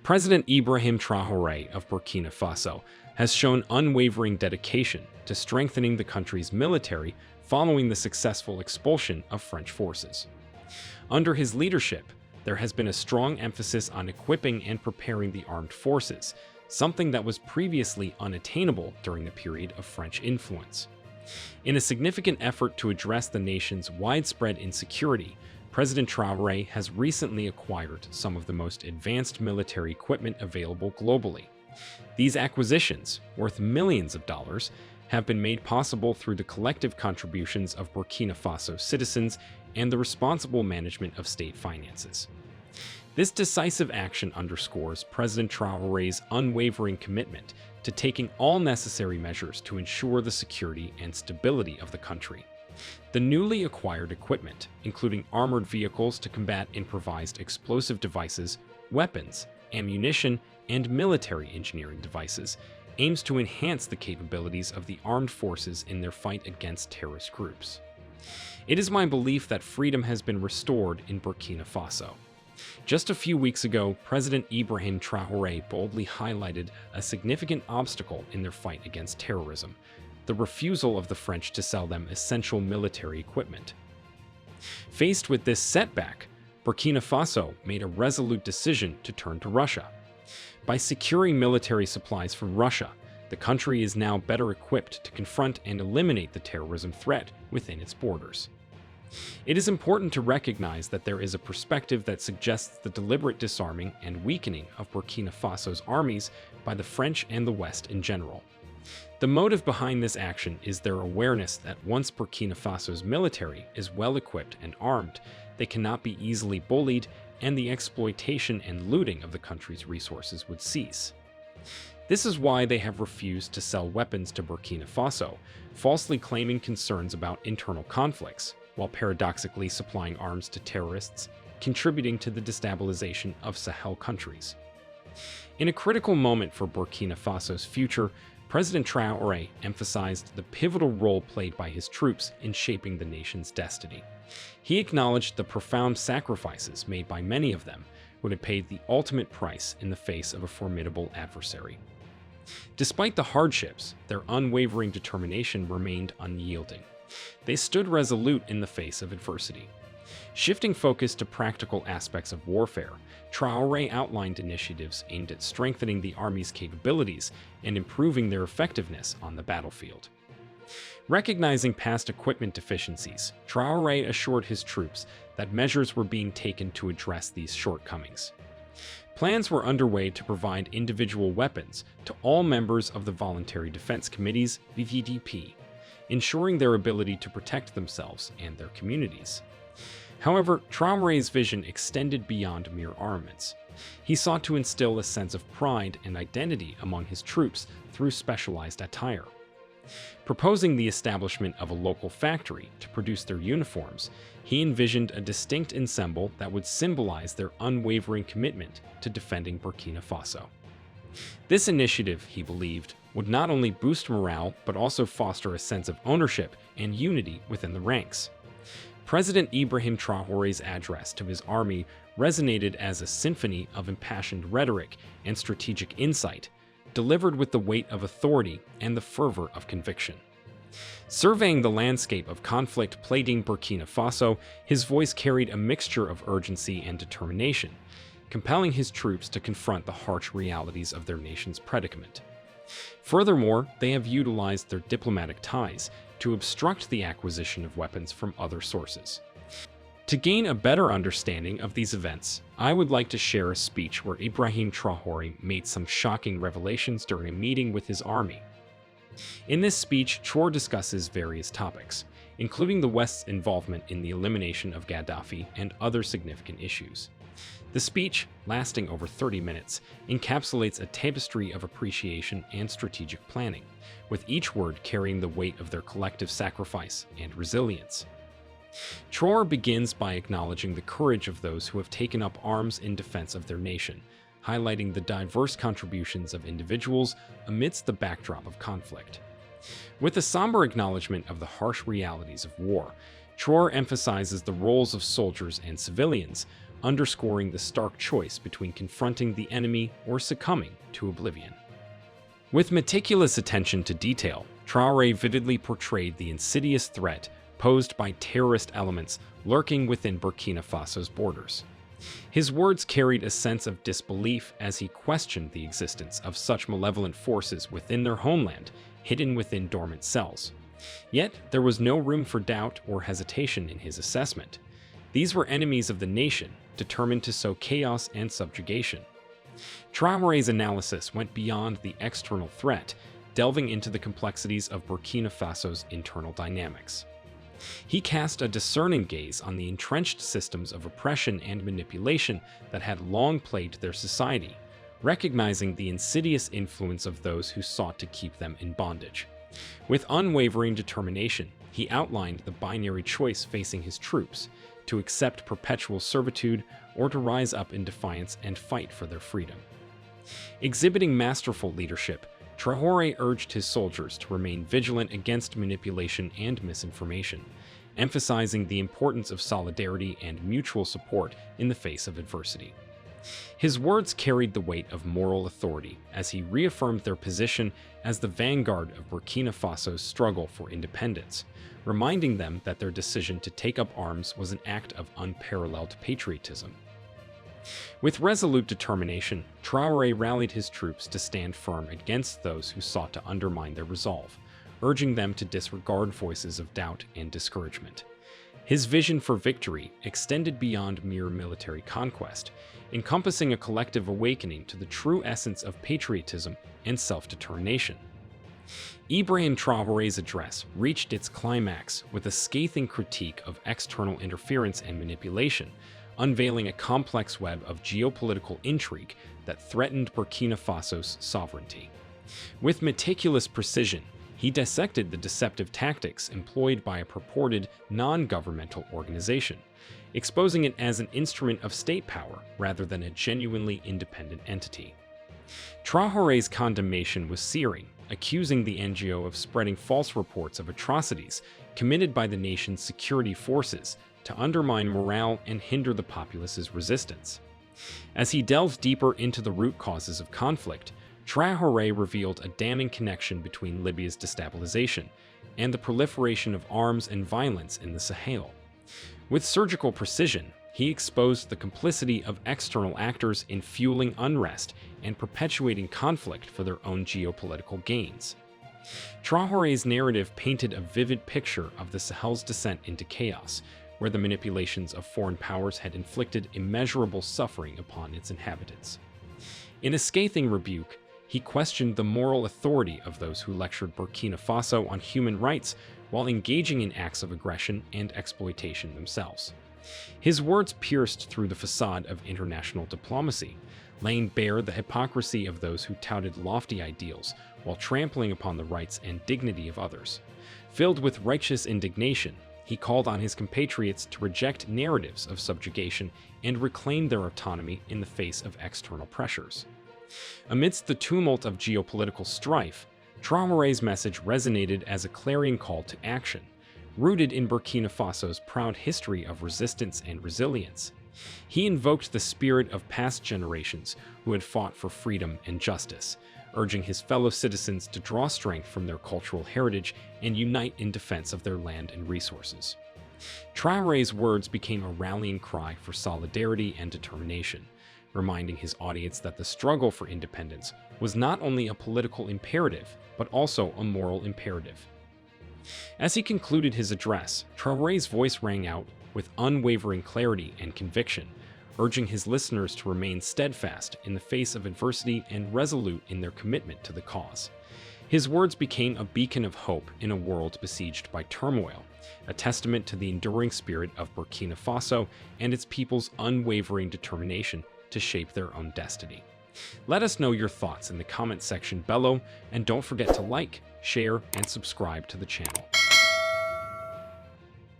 President Ibrahim Traore of Burkina Faso has shown unwavering dedication to strengthening the country's military following the successful expulsion of French forces. Under his leadership, there has been a strong emphasis on equipping and preparing the armed forces, something that was previously unattainable during the period of French influence. In a significant effort to address the nation's widespread insecurity, President Traore has recently acquired some of the most advanced military equipment available globally. These acquisitions, worth millions of dollars, have been made possible through the collective contributions of Burkina Faso citizens and the responsible management of state finances. This decisive action underscores President Traore's unwavering commitment to taking all necessary measures to ensure the security and stability of the country. The newly acquired equipment, including armored vehicles to combat improvised explosive devices, weapons, ammunition, and military engineering devices, aims to enhance the capabilities of the armed forces in their fight against terrorist groups. It is my belief that freedom has been restored in Burkina Faso. Just a few weeks ago, President Ibrahim Traore boldly highlighted a significant obstacle in their fight against terrorism: the refusal of the French to sell them essential military equipment. Faced with this setback, Burkina Faso made a resolute decision to turn to Russia. By securing military supplies from Russia, the country is now better equipped to confront and eliminate the terrorism threat within its borders. It is important to recognize that there is a perspective that suggests the deliberate disarming and weakening of Burkina Faso's armies by the French and the West in general. The motive behind this action is their awareness that once Burkina Faso's military is well equipped and armed, they cannot be easily bullied, and the exploitation and looting of the country's resources would cease. This is why they have refused to sell weapons to Burkina Faso, falsely claiming concerns about internal conflicts, while paradoxically supplying arms to terrorists, contributing to the destabilization of Sahel countries. In a critical moment for Burkina Faso's future, President Traore emphasized the pivotal role played by his troops in shaping the nation's destiny. He acknowledged the profound sacrifices made by many of them who had paid the ultimate price in the face of a formidable adversary. Despite the hardships, their unwavering determination remained unyielding. They stood resolute in the face of adversity. Shifting focus to practical aspects of warfare, Traore outlined initiatives aimed at strengthening the army's capabilities and improving their effectiveness on the battlefield. Recognizing past equipment deficiencies, Traore assured his troops that measures were being taken to address these shortcomings. Plans were underway to provide individual weapons to all members of the Voluntary Defense Committees, VVDP, ensuring their ability to protect themselves and their communities. However, Traore's vision extended beyond mere armaments. He sought to instill a sense of pride and identity among his troops through specialized attire. Proposing the establishment of a local factory to produce their uniforms, he envisioned a distinct ensemble that would symbolize their unwavering commitment to defending Burkina Faso. This initiative, he believed, would not only boost morale but also foster a sense of ownership and unity within the ranks. President Ibrahim Traore's address to his army resonated as a symphony of impassioned rhetoric and strategic insight, delivered with the weight of authority and the fervor of conviction. Surveying the landscape of conflict plaguing Burkina Faso, his voice carried a mixture of urgency and determination, compelling his troops to confront the harsh realities of their nation's predicament. Furthermore, they have utilized their diplomatic ties to obstruct the acquisition of weapons from other sources. To gain a better understanding of these events, I would like to share a speech where Ibrahim Traore made some shocking revelations during a meeting with his army. In this speech, Traore discusses various topics, including the West's involvement in the elimination of Gaddafi and other significant issues. The speech, lasting over 30 minutes, encapsulates a tapestry of appreciation and strategic planning, with each word carrying the weight of their collective sacrifice and resilience. Traore begins by acknowledging the courage of those who have taken up arms in defense of their nation, highlighting the diverse contributions of individuals amidst the backdrop of conflict. With a somber acknowledgement of the harsh realities of war, Traore emphasizes the roles of soldiers and civilians, underscoring the stark choice between confronting the enemy or succumbing to oblivion. With meticulous attention to detail, Traore vividly portrayed the insidious threat posed by terrorist elements lurking within Burkina Faso's borders. His words carried a sense of disbelief as he questioned the existence of such malevolent forces within their homeland, hidden within dormant cells. Yet, there was no room for doubt or hesitation in his assessment. These were enemies of the nation, determined to sow chaos and subjugation. Traore's analysis went beyond the external threat, delving into the complexities of Burkina Faso's internal dynamics. He cast a discerning gaze on the entrenched systems of oppression and manipulation that had long plagued their society, recognizing the insidious influence of those who sought to keep them in bondage. With unwavering determination, he outlined the binary choice facing his troops: to accept perpetual servitude or to rise up in defiance and fight for their freedom. Exhibiting masterful leadership, Traore urged his soldiers to remain vigilant against manipulation and misinformation, emphasizing the importance of solidarity and mutual support in the face of adversity. His words carried the weight of moral authority as he reaffirmed their position as the vanguard of Burkina Faso's struggle for independence, reminding them that their decision to take up arms was an act of unparalleled patriotism. With resolute determination, Traore rallied his troops to stand firm against those who sought to undermine their resolve, urging them to disregard voices of doubt and discouragement. His vision for victory extended beyond mere military conquest, encompassing a collective awakening to the true essence of patriotism and self-determination. Ibrahim Traore's address reached its climax with a scathing critique of external interference and manipulation, unveiling a complex web of geopolitical intrigue that threatened Burkina Faso's sovereignty. With meticulous precision, he dissected the deceptive tactics employed by a purported non-governmental organization, exposing it as an instrument of state power rather than a genuinely independent entity. Traore's condemnation was searing, accusing the NGO of spreading false reports of atrocities committed by the nation's security forces to undermine morale and hinder the populace's resistance. As he delved deeper into the root causes of conflict, Traore revealed a damning connection between Libya's destabilization and the proliferation of arms and violence in the Sahel. With surgical precision, he exposed the complicity of external actors in fueling unrest and perpetuating conflict for their own geopolitical gains. Traore's narrative painted a vivid picture of the Sahel's descent into chaos, where the manipulations of foreign powers had inflicted immeasurable suffering upon its inhabitants. In a scathing rebuke, he questioned the moral authority of those who lectured Burkina Faso on human rights while engaging in acts of aggression and exploitation themselves. His words pierced through the facade of international diplomacy, laying bare the hypocrisy of those who touted lofty ideals while trampling upon the rights and dignity of others. Filled with righteous indignation, he called on his compatriots to reject narratives of subjugation and reclaim their autonomy in the face of external pressures. Amidst the tumult of geopolitical strife, Traore's message resonated as a clarion call to action, rooted in Burkina Faso's proud history of resistance and resilience. He invoked the spirit of past generations who had fought for freedom and justice, urging his fellow citizens to draw strength from their cultural heritage and unite in defense of their land and resources. Traore's words became a rallying cry for solidarity and determination, reminding his audience that the struggle for independence was not only a political imperative, but also a moral imperative. As he concluded his address, Traore's voice rang out with unwavering clarity and conviction, urging his listeners to remain steadfast in the face of adversity and resolute in their commitment to the cause. His words became a beacon of hope in a world besieged by turmoil, a testament to the enduring spirit of Burkina Faso and its people's unwavering determination to shape their own destiny. Let us know your thoughts in the comment section below, and don't forget to like, share, and subscribe to the channel.